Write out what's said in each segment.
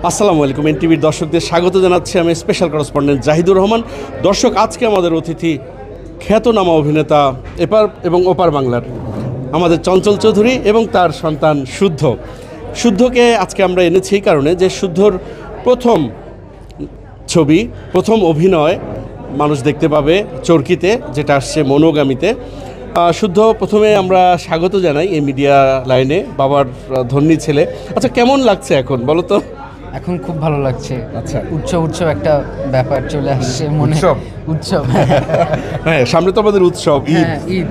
আসসালামু আলাইকুম। এনটিভির দর্শকদের স্বাগত জানাচ্ছি আমি স্পেশাল করেসপন্ডেন্ট জাহিদুর রহমান। দর্শক, আজকে আমাদের অতিথি খ্যাতনামা অভিনেতা এপার এবং ওপার বাংলার আমাদের চঞ্চল চৌধুরী এবং তার সন্তান শুদ্ধকে আজকে আমরা এনেছি এই কারণে যে শুদ্ধর প্রথম ছবি, প্রথম অভিনয় মানুষ দেখতে পাবে চরকিতে, যেটা আসছে মনোগামীতে। শুদ্ধ, প্রথমে আমরা স্বাগত জানাই এই মিডিয়া লাইনে, বাবার ধন্যী ছেলে। আচ্ছা, কেমন লাগছে এখন বলো তো? এখন খুব ভালো লাগছে। আচ্ছা, উৎসব একটা ব্যাপার চলে আসছে মনে। উৎসব হ্যাঁ, সামনে তো আমাদের উৎসব, ঈদ। ঈদ।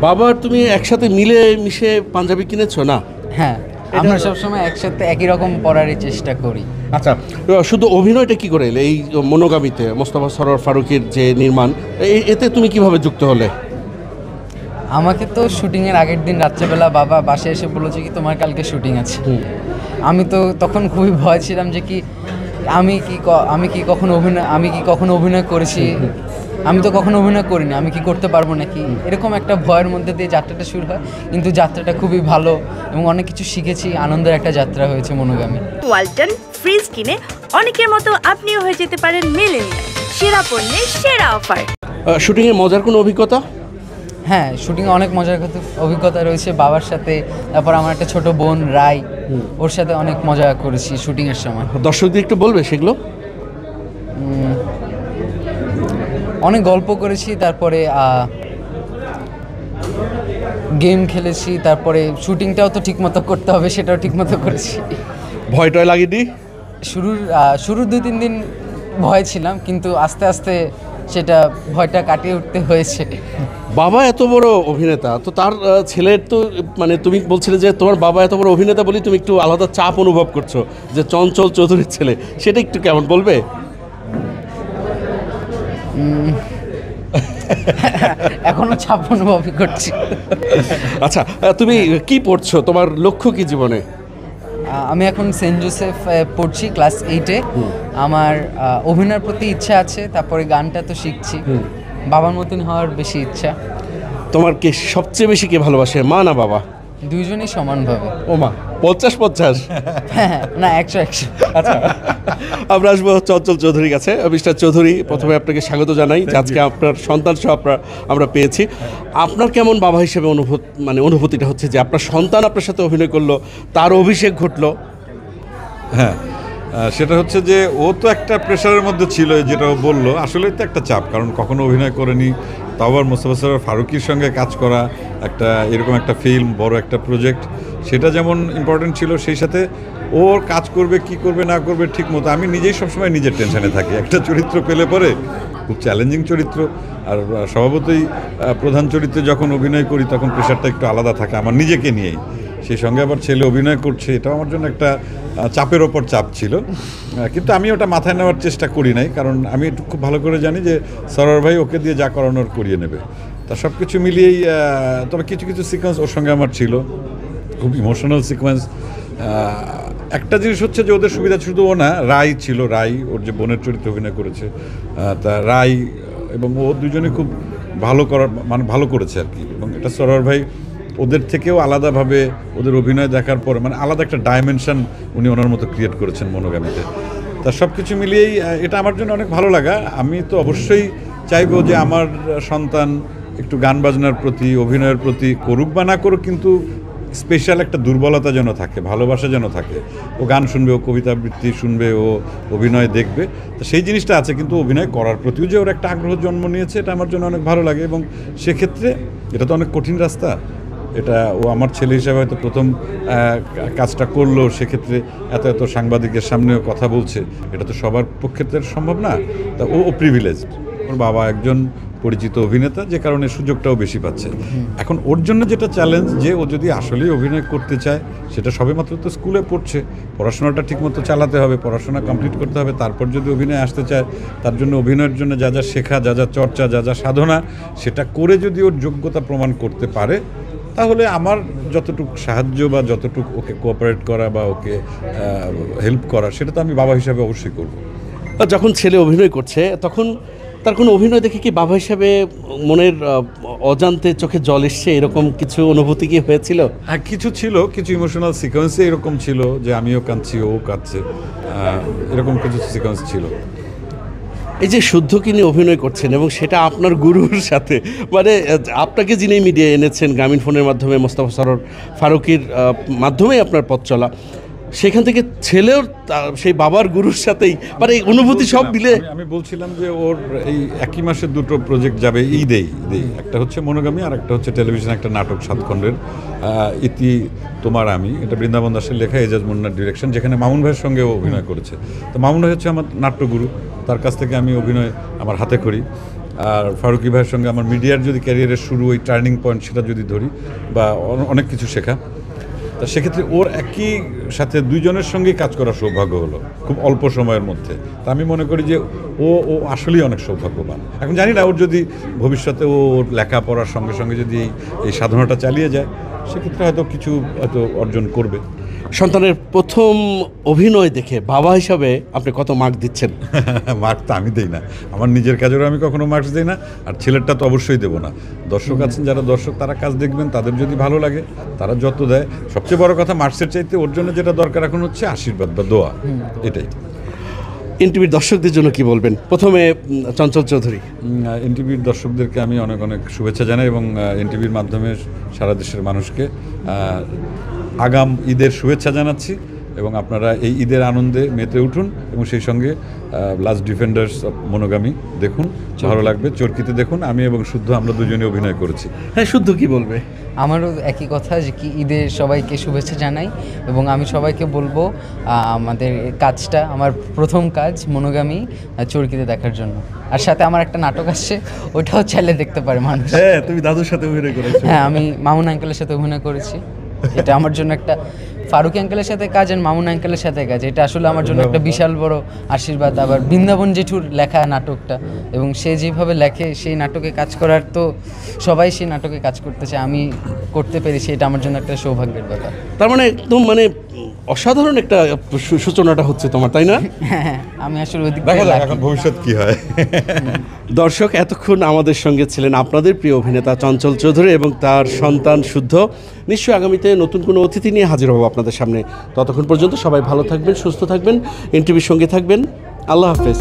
বাবার তুমি একসাথে মিলে মিশে পাঞ্জাবি কিনেছো না? হ্যাঁ, আমরা সবসময় একসাথে একই রকম পরারই চেষ্টা করি। আচ্ছা, শুধু অভিনয়টা কি করে এলে এই মনোগামীতে, মোস্তফা সরোয়ার ফারুকের যে নির্মাণ, এতে তুমি কিভাবে যুক্ত হলে? আমাকে তো শুটিংয়ের আগের দিন রাত্রেবেলা বাবা বাসায় এসে বলেছে কি তোমার কালকে শুটিং আছে। আমি তো তখন খুবই ভয় ছিলাম যে কি আমি কি কখনো অভিনয় করেছি, আমি তো কখনো অভিনয় করিনি, আমি কি করতে পারবো নাকি, এরকম একটা ভয়ের মধ্যে দিয়ে যাত্রাটা শুরু হয়। কিন্তু যাত্রাটা খুবই ভালো এবং অনেক কিছু শিখেছি, আনন্দের একটা যাত্রা হয়েছে মনোগামী। ওয়ালটন ফ্রিজ কিনে অনেকের মতো আপনিও হয়ে যেতে পারেন মিলেনিয়াল, সেরা পণ্যের সেরা অফার। শুটিংয়ের মজার কোনো অভিজ্ঞতা? হ্যাঁ, শুটিংয়ে অনেক মজার অভিজ্ঞতা রয়েছে বাবার সাথে। তারপর আমার একটা ছোট বোন রাই, ওর সাথে অনেক মজা করেছি শুটিংয়ের সময়। দর্শকদের একটু বলবে সেগুলো? অনেক গল্প করেছি, তারপরে গেম খেলেছি, তারপরে শুটিংটাও তো ঠিকমতো করতে হবে, সেটাও ঠিকমতো করেছি। ভয় টয় লাগেনি? শুরুর 2-3 দিন ভয় ছিলাম, কিন্তু আস্তে আস্তে সেটা ভয়টা কাটিয়ে উঠতে হয়েছে। বাবা এত বড় অভিনেতা, তো তার ছেলের তো মানে তুমি বলছিলে যে তোমার বাবা এত বড় অভিনেতা বলি তুমি একটু আলাদা চাপ অনুভব করছো যে চঞ্চল চৌধুরীর ছেলে, সেটা একটু কেমন বলবে? এখনো চাপ অনুভবই করছি। আচ্ছা, তুমি কি পড়ছো? তোমার লক্ষ্য কি জীবনে? আমি এখন সেন্ট জোসেফ পড়ছি, ক্লাস 8-এ। আমার অভিনয়ের প্রতি ইচ্ছা আছে, তারপরে গানটা তো শিখছি। বাবার মতন হওয়ার বেশি ইচ্ছা। তোমার কে সবচেয়ে বেশি কে ভালোবাসে, মা না বাবা? দুইজনই সমানভাবে। ও মা, 50-50? হ্যাঁ, না 100-100। আচ্ছা, আমরা আসবো চঞ্চল চৌধুরীর কাছে। মিস্টার চৌধুরী, প্রথমে আপনাকে স্বাগত জানাই যে আজকে আপনার সন্তান সহ আমরা পেয়েছি। আপনার কেমন বাবা হিসেবে অনুভূতিটা হচ্ছে যে আপনার সন্তান আপনার সাথে অভিনয় করলো, তার অভিষেক ঘটলো? হ্যাঁ, সেটা হচ্ছে যে ও তো একটা প্রেশারের মধ্যে ছিল, যেটা ও বললো, আসলেই তো একটা চাপ, কারণ কখনো অভিনয় করেনি, তাও আবার মোস্তফা সরোয়ার ফারুকীর সঙ্গে কাজ করা, একটা এরকম একটা ফিল্ম, বড় একটা প্রজেক্ট, সেটা যেমন ইম্পর্টেন্ট ছিল, সেই সাথে ওর কাজ করবে কি করবে না করবে ঠিক মতো। আমি নিজেই সবসময় নিজের টেনশনে থাকি, একটা চরিত্র পেলে পরে খুব চ্যালেঞ্জিং চরিত্র, আর স্বভাবতই প্রধান চরিত্রে যখন অভিনয় করি তখন প্রেশারটা একটু আলাদা থাকে আমার নিজেকে নিয়েই। সেই সঙ্গে আবার ছেলে অভিনয় করছে, এটাও আমার জন্য একটা চাপের ওপর চাপ ছিল। কিন্তু আমি ওটা মাথায় নেওয়ার চেষ্টা করি নাই, কারণ আমি একটু খুব ভালো করে জানি যে সরোয়ার ভাই ওকে দিয়ে যা করানোর করিয়ে নেবে। তা সব কিছু মিলিয়েই, তবে কিছু কিছু সিকোয়েন্স ওর সঙ্গে আমার ছিল, খুব ইমোশনাল সিকোয়েন্স। একটা জিনিস হচ্ছে যে ওদের সুবিধা শুধু ও না, রাই ছিল, রাই ওর যে বোনের চরিত্রে অভিনয় করেছে, তা রাই এবং ও দুজনে খুব ভালো করেছে আর কি। এবং এটা সরোয়ার ভাই ওদের থেকেও আলাদাভাবে ওদের অভিনয় দেখার পরে আলাদা একটা ডাইমেনশন উনি ওনার মতো ক্রিয়েট করেছেন মনোগামীতে। তা সব কিছু মিলিয়েই এটা আমার জন্য অনেক ভালো লাগা। আমি তো অবশ্যই চাইবো যে আমার সন্তান একটু গান বাজনার প্রতি, অভিনয়ের প্রতি করুক বা না করুক, কিন্তু স্পেশাল একটা দুর্বলতা যেন থাকে, ভালোবাসা যেন থাকে। ও গান শুনবে, ও কবিতা আবৃত্তি শুনবে, ও অভিনয় দেখবে, তো সেই জিনিসটা আছে। কিন্তু অভিনয় করার প্রতিও যে ওর একটা আগ্রহ জন্ম নিয়েছে, এটা আমার জন্য অনেক ভালো লাগে। এবং সেক্ষেত্রে এটা তো অনেক কঠিন রাস্তা, এটা ও আমার ছেলে হিসাবে হয়তো প্রথম কাজটা করলো, সেক্ষেত্রে এত এত সাংবাদিকের সামনেও কথা বলছে, এটা তো সবার পক্ষে তো সম্ভব না। তা ও প্রিভিলেজড, ওর বাবা একজন পরিচিত অভিনেতা, যে কারণে সুযোগটাও বেশি পাচ্ছে। এখন ওর জন্য যেটা চ্যালেঞ্জ, যে ও যদি আসলেই অভিনয় করতে চায়, সেটা সবেমাত্র তো স্কুলে পড়ছে, পড়াশোনাটা ঠিকমতো চালাতে হবে, পড়াশোনা কমপ্লিট করতে হবে, তারপর যদি অভিনয় আসতে চায়, তার জন্য অভিনয়ের জন্য যা যা শেখা, যা যা চর্চা, যা যা সাধনা, সেটা করে যদি ওর যোগ্যতা প্রমাণ করতে পারে, তাহলে আমার যতটুকু সাহায্য বা যতটুকু ওকে কোঅপারেট করা বা ওকে হেল্প করা, সেটা তো আমি বাবা হিসাবে অবশ্যই করব। যখন ছেলে অভিনয় করছে তখন তার কোনো অভিনয় দেখে কি বাবা হিসাবে মনের অজান্তে চোখে জল এসছে, এরকম কিছু অনুভূতি কি হয়েছিল? হ্যাঁ, কিছু ছিল, কিছু ইমোশনাল সিকোয়েন্সে এরকম ছিল যে আমিও কাঁদছি, ও কাঁদছে, এরকম কিছু সিকোয়েন্স ছিল। এই যে শুদ্ধকে নিয়ে অভিনয় করছেন এবং সেটা আপনার গুরুর সাথে, মানে আপনাকে যিনি মিডিয়ায় এনেছেন গ্রামীণ ফোনের মাধ্যমে, মোস্তফা সরোয়ার ফারুকীর মাধ্যমেই আপনার পথ চলা, সেখান থেকে ছেলেও সেই বাবার গুরুর সাথেই, মানে এই অনুভূতি সব মিলে। আমি বলছিলাম যে ওর এই একই মাসে দুটো প্রজেক্ট যাবে ঈদেই। একটা হচ্ছে মনোগামী, আর একটা হচ্ছে টেলিভিশন একটা নাটক 7 খণ্ডের, ইতি তোমার আমি, এটা বৃন্দাবন দাসের লেখা, এজাজ মুন্নার ডিরেকশন, যেখানে মামুন ভাইয়ের সঙ্গে অভিনয় করেছে। তো মামুন ভাই হচ্ছে আমার নাট্যগুরু, তার কাছ থেকে আমি অভিনয় আমার হাতে করি। আর ফারুকী ভাইয়ের সঙ্গে আমার মিডিয়ার যদি ক্যারিয়ারের শুরু, ওই টার্নিং পয়েন্ট সেটা যদি ধরি, বা অনেক কিছু শেখা, তা সেক্ষেত্রে ওর একই সাথে দুইজনের সঙ্গেই কাজ করার সৌভাগ্য হলো খুব অল্প সময়ের মধ্যে। তা আমি মনে করি যে ও আসলেই অনেক সৌভাগ্যবান। এখন জানি না ওর যদি ভবিষ্যতে ওর লেখাপড়ার সঙ্গে সঙ্গে যদি এই সাধনাটা চালিয়ে যায়, সেক্ষেত্রে হয়তো কিছু অর্জন করবে। সন্তানের প্রথম অভিনয় দেখে বাবা হিসাবে আপনি কত মার্ক দিচ্ছেন? মার্ক তো আমি দেই না, আমার নিজের কাজেরও আমি কখনো মার্কস দিই না, আর ছেলেরটা তো অবশ্যই দেবো না। দর্শক আছেন যারা দর্শক, তারা কাজ দেখবেন, তাদের যদি ভালো লাগে তারা যত দেয়। সবচেয়ে বড় কথা মার্কসের চাইতে ওর জন্য যেটা দরকার এখন হচ্ছে আশীর্বাদ বা দোয়া, এটাই। এনটিভির দর্শকদের জন্য কি বলবেন? প্রথমে চঞ্চল চৌধুরী। এনটিভির দর্শকদেরকে আমি অনেক অনেক শুভেচ্ছা জানাই, এবং এনটিভির মাধ্যমে সারা দেশের মানুষকে আগাম ঈদের শুভেচ্ছা জানাচ্ছি। এবং আপনারা এই ঈদের আনন্দে মেতে উঠুন, এবং সেই সঙ্গে লাস্ট ডিফেন্ডার্স অফ মনোগামী দেখুন, ভালো লাগবে। চরকিতে দেখুন, আমি এবং শুদ্ধ আমরা দুজনে অভিনয় করেছি। হ্যাঁ, শুদ্ধ কি বলবে? আমারও একই কথা, যে কি ঈদের সবাইকে শুভেচ্ছা জানাই, এবং আমি সবাইকে বলবো আমাদের কাজটা, আমার প্রথম কাজ মনোগামী, চরকিতে দেখার জন্য। আর সাথে আমার একটা নাটক আসছে, ওইটাও চাইলে দেখতে পারে মানুষ। হ্যাঁ, তুমি দাদুর সাথে অভিনয় করেছো। হ্যাঁ, আমি মামুন আঙ্কেলের সাথে অভিনয় করেছি। এটা আমার জন্য একটা, ফারুকী আঙ্কেলের সাথে কাজ আর মামুন আঙ্কেলের সাথে কাজ, এটা আসলে আমার জন্য একটা বিশাল বড় আশীর্বাদ। আবার বৃন্দাবন জেঠুর লেখা নাটকটা, এবং সে যেভাবে লেখে সেই নাটকে কাজ করার, তো সবাই সেই নাটকে কাজ করতে চায়, আমি করতে পেরেছি, এটা আমার জন্য একটা সৌভাগ্যের ব্যাপার। তার মানে একদম মানে অসাধারণ একটা সূচনাটা হচ্ছে তোমার, তাই না? হ্যাঁ, আমি আসলে ওই দিক দেখা থেকে যাক lucky। এখন ভবিষ্যৎ কি হয়। দর্শক, এতক্ষণ আমাদের সঙ্গে ছিলেন আপনাদের প্রিয় অভিনেতা চঞ্চল চৌধুরী এবং তার সন্তান শুদ্ধ। নিশ্চয়ই আগামীতে নতুন কোনো অতিথি নিয়ে হাজির হব আপনাদের সামনে। ততক্ষণ পর্যন্ত সবাই ভালো থাকবেন, সুস্থ থাকবেন, এনটিভির সঙ্গে থাকবেন। আল্লাহ হাফেজ।